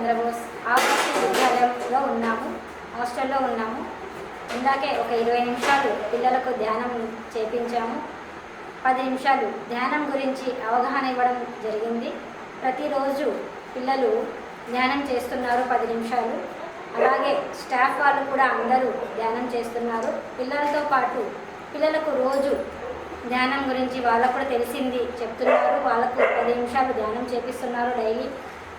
చంద్రబోస్ ఆవాసీయ విద్యాలయంలో ఉన్నాము, హాస్టల్లో ఉన్నాము. ఇందాకే ఒక 20 నిమిషాలు పిల్లలకు ధ్యానం చేపించాము. 10 నిమిషాలు ధ్యానం గురించి అవగాహన ఇవ్వడం జరిగింది. ప్రతిరోజు పిల్లలు ధ్యానం చేస్తున్నారు 10 నిమిషాలు. అలాగే స్టాఫ్ వాళ్ళు కూడా అందరూ ధ్యానం చేస్తున్నారు. పిల్లలతో పాటు పిల్లలకు రోజు ధ్యానం గురించి వాళ్ళకు కూడా తెలిసింది చెప్తున్నారు. వాళ్ళకు 10 నిమిషాలు ధ్యానం చేపిస్తున్నారు డైలీ.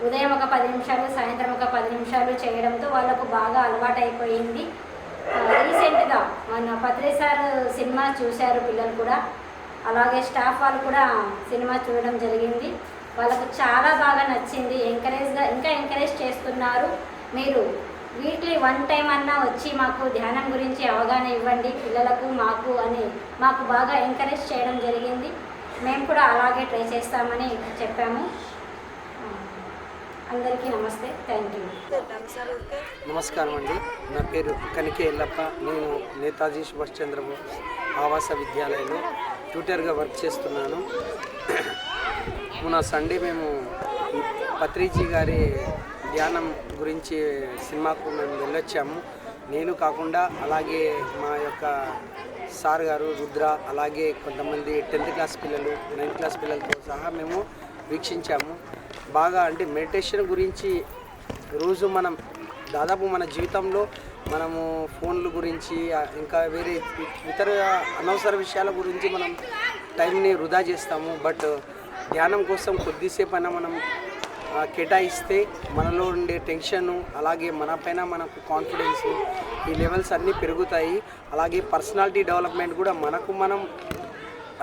ఉదయం ఒక 10 నిమిషాలు, సాయంత్రం ఒక 10 నిమిషాలు చేయడంతో వాళ్ళకు బాగా అలవాటు అయిపోయింది. రీసెంట్గా మన పత్రి సార్ సినిమా చూశారు పిల్లలు కూడా. అలాగే స్టాఫ్ వాళ్ళు కూడా సినిమా చూడడం జరిగింది. వాళ్ళకు చాలా బాగా నచ్చింది. ఇంకా ఎంకరేజ్ చేస్తున్నారు. మీరు వీక్లీ 1 టైం అన్నా వచ్చి మాకు ధ్యానం గురించి అవగాహన ఇవ్వండి పిల్లలకు మాకు అని మాకు బాగా ఎంకరేజ్ చేయడం జరిగింది. మేము కూడా అలాగే ట్రై చేస్తామని చెప్పాము. అందరికీ నమస్తే, థ్యాంక్ యూ. నమస్కారం అండి. నా పేరు కనికే ఎల్లప్ప. నేను నేతాజీ సుభాష్ చంద్రబోస్ ఆవాస విద్యాలయంలో ట్యూటర్గా వర్క్ చేస్తున్నాను. మొన్న సండే మేము పత్రిజీ గారి ధ్యానం గురించి సినిమాకు మేము వెళ్ళొచ్చాము. నేను కాకుండా అలాగే మా యొక్క సార్ గారు రుద్ర, అలాగే కొంతమంది 10th క్లాస్ పిల్లలు, 9th క్లాస్ పిల్లలతో సహా మేము వీక్షించాము. బాగా అంటే మెడిటేషన్ గురించి రోజు మనం దాదాపు మన జీవితంలో మనము ఫోన్ల గురించి ఇంకా వేరే ఇతర అనవసర విషయాల గురించి మనం టైంని వృధా చేస్తాము. బట్ ధ్యానం కోసం కొద్దిసేపు అయినా మనం కేటాయిస్తే మనలో ఉండే టెన్షను, అలాగే మన పైన మనకు కాన్ఫిడెన్స్, ఈ లెవెల్స్ అన్నీ పెరుగుతాయి. అలాగే పర్సనాలిటీ డెవలప్మెంట్ కూడా మనం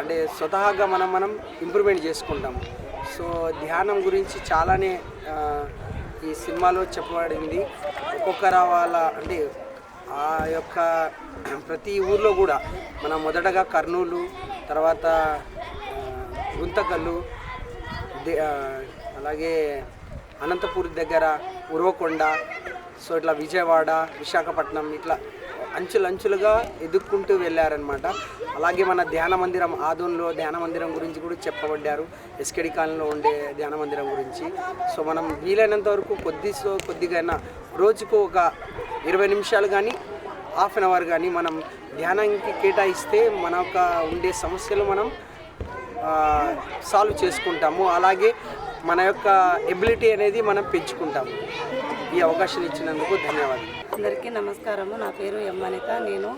అంటే స్వతహాగా మనం ఇంప్రూవ్మెంట్ చేసుకుంటాము. సో ధ్యానం గురించి చాలానే ఈ సినిమాలో చెప్పబడింది. ఒక్కొక్కరు వాళ్ళ అంటే ఆ యొక్క ప్రతి ఊర్లో కూడా మనం మొదటగా కర్నూలు, తర్వాత గుంతకల్లు, అలాగే అనంతపూర్ దగ్గర ఉరవకొండ, సో ఇట్లా విజయవాడ, విశాఖపట్నం, ఇట్లా అంచులుగా ఎదుక్కుంటూ వెళ్ళారనమాట. అలాగే మన ధ్యాన మందిరం ఆదోన్లో ధ్యాన మందిరం గురించి కూడా చెప్పబడ్డారు, ఎస్కేడి కాలనీలో ఉండే ధ్యాన మందిరం గురించి. సో మనం వీలైనంత వరకు కొద్దిగా రోజుకు ఒక 20 నిమిషాలు కానీ హాఫ్ అన్ అవర్ కానీ మనం ధ్యానానికి కేటాయిస్తే మన యొక్క ఉండే సమస్యలు మనం సాల్వ్ చేసుకుంటాము. అలాగే మన యొక్క ఎబిలిటీ అనేది మనం పెంచుకుంటాము. ఈ అవకాశం ఇచ్చినందుకు ధన్యవాదాలు. అందరికీ నమస్కారము. నా పేరు ఎం అనిత. నేను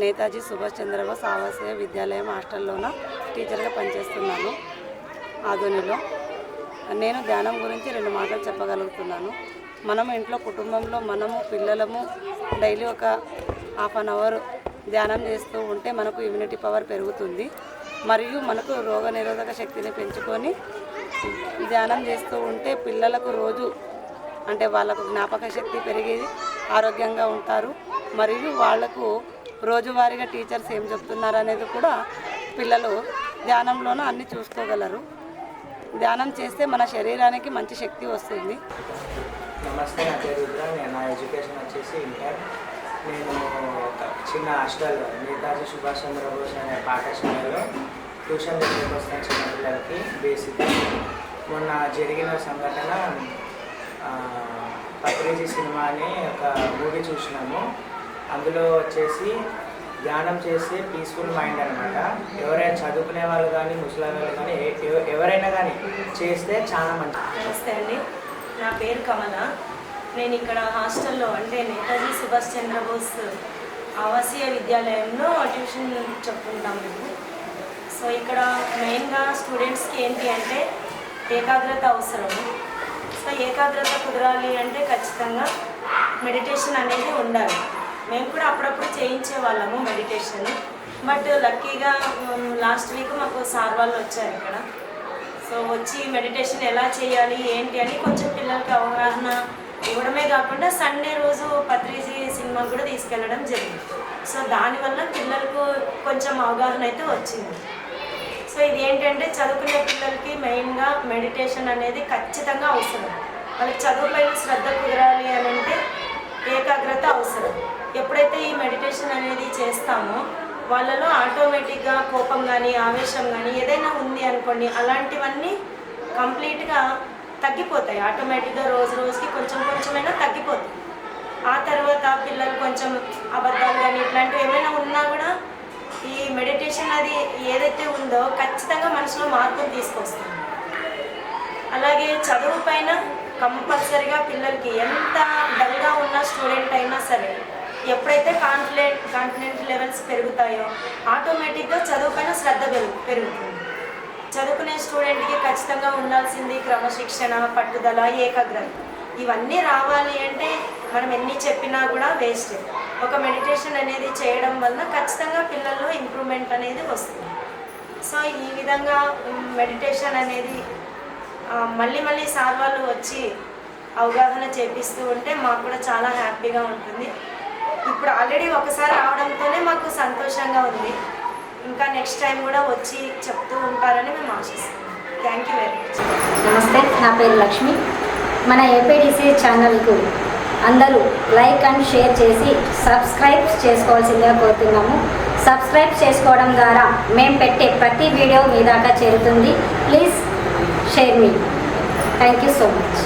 నేతాజీ సుభాష్ చంద్రబోస్ ఆవాసీయ విద్యాలయం హాస్టల్లోన టీచర్గా పనిచేస్తున్నాను ఆదోనిలో. నేను ధ్యానం గురించి 2 మాటలు చెప్పగలుగుతున్నాను. మనము ఇంట్లో కుటుంబంలో మనము పిల్లలము డైలీ ఒక హాఫ్ అన్ అవర్ ధ్యానం చేస్తూ ఉంటే మనకు ఇమ్యూనిటీ పవర్ పెరుగుతుంది. మరియు మనకు రోగనిరోధక శక్తిని పెంచుకొని ధ్యానం చేస్తూ ఉంటే పిల్లలకు రోజు అంటే వాళ్ళకు జ్ఞాపక శక్తి పెరిగి ఆరోగ్యంగా ఉంటారు. మరియు వాళ్లకు రోజువారీగా టీచర్స్ ఏం చెప్తున్నారు అనేది కూడా పిల్లలు ధ్యానంలోనూ అన్నీ చూసుకోగలరు. ధ్యానం చేస్తే మన శరీరానికి మంచి శక్తి వస్తుంది. నమస్తే, నా పేరు రుద్ర. నా ఎడ్యుకేషన్ వచ్చేసి ఇంటర్. నేను చిన్న హాస్టల్ నేతాజీ సుభాష్ చంద్రబోస్ అనే పాఠశాలలో ట్యూషన్ దగ్గరికి వస్తాను చిన్నపిల్లలకి బేసిక్. మొన్న జరిగిన సంఘటన పత్రిజీ సినిమా అని ఒక మూవీ చూసినాము. అందులో వచ్చేసి ధ్యానం చేస్తే పీస్ఫుల్ మైండ్ అనమాట. ఎవరైనా చదువుకునే వాళ్ళు కానీ ముసలి వాళ్ళు కానీ ఎవరైనా కానీ చేస్తే చాలా మంచిది. నమస్తే అండి, నా పేరు కమల. నేను ఇక్కడ హాస్టల్లో అంటే నేతాజీ సుభాష్ చంద్రబోస్ ఆవాసీయ విద్యాలయంలో ట్యూషన్ చెప్పుకుంటాం మేము. సో ఇక్కడ మెయిన్గా స్టూడెంట్స్కి ఏంటి అంటే ఏకాగ్రత అవసరము. సో ఏకాగ్రత కుదరాలి అంటే ఖచ్చితంగా మెడిటేషన్ అనేది ఉండాలి. మేము కూడా అప్పుడప్పుడు చేయించే వాళ్ళము మెడిటేషన్. బట్ లక్కీగా లాస్ట్ వీక్ మాకు సార్ వాళ్ళు వచ్చారు ఇక్కడ. సో వచ్చి మెడిటేషన్ ఎలా చేయాలి ఏంటి అని కొంచెం పిల్లలకి అవగాహన ఇవ్వడమే కాకుండా సండే రోజు పత్రిజీ సినిమా కూడా తీసుకెళ్ళడం జరిగింది. సో దానివల్ల పిల్లలకు కొంచెం అవగాహన అయితే వచ్చింది. సో ఇది ఏంటంటే చదువుకునే పిల్లలకి మెయిన్గా మెడిటేషన్ అనేది ఖచ్చితంగా అవసరం. వాళ్ళకి చదువుపైన శ్రద్ధ కుదరాలి అని అంటే ఏకాగ్రత అవసరం. ఎప్పుడైతే ఈ మెడిటేషన్ అనేది చేస్తామో వాళ్ళలో ఆటోమేటిక్గా కోపం కానీ ఆవేశం కానీ ఏదైనా ఉంది అనుకోండి, అలాంటివన్నీ కంప్లీట్గా తగ్గిపోతాయి ఆటోమేటిక్గా, రోజు రోజుకి కొంచెం కొంచెమైనా తగ్గిపోతాయి. ఆ తర్వాత పిల్లలు కొంచెం అబద్ధాలు కానీ ఇట్లాంటివి ఏమైనా ఉన్నా కూడా ఈ మెడిటేషన్ అది ఏదైతే ఉందో ఖచ్చితంగా మనసులో మార్పులు తీసుకొస్తుంది. అలాగే చదువు పైన కంపల్సరీగా పిల్లలకి ఎంత డల్గా ఉన్న స్టూడెంట్ అయినా సరే ఎప్పుడైతే కాన్ఫిడెంట్ లెవెల్స్ పెరుగుతాయో ఆటోమేటిక్గా చదువు పైన శ్రద్ధ పెరుగుతుంది. చదువుకునే స్టూడెంట్కి ఖచ్చితంగా ఉండాల్సింది క్రమశిక్షణ, పట్టుదల, ఏకాగ్రత. ఇవన్నీ రావాలి అంటే మనం ఎన్ని చెప్పినా కూడా వేస్ట్. ఒక మెడిటేషన్ అనేది చేయడం వల్ల ఖచ్చితంగా పిల్లల్లో ఇంప్రూవ్మెంట్ అనేది వస్తుంది. సో ఈ విధంగా మెడిటేషన్ అనేది మళ్ళీ మళ్ళీ సార్ వాళ్ళు వచ్చి అవగాహన చేపిస్తూ ఉంటే మాకు కూడా చాలా హ్యాపీగా ఉంటుంది. ఇప్పుడు ఆల్రెడీ ఒకసారి రావడంతోనే మాకు సంతోషంగా ఉంది. ఇంకా నెక్స్ట్ టైం కూడా వచ్చి చెప్తూ ఉంటారని మేము ఆశిస్తున్నాం. Thank you very much. నమస్తే, నా పేరు లక్ష్మి. మన ఏపీడీసీ ఛానల్కు అందరూ లైక్ అండ్ షేర్ చేసి సబ్స్క్రైబ్ చేసుకోవాల్సిందిగా కోరుతున్నాము. సబ్స్క్రైబ్ చేసుకోవడం ద్వారా మేము పెట్టే ప్రతి వీడియో మీ దాకా చేరుతుంది. Please share me. Thank you so much.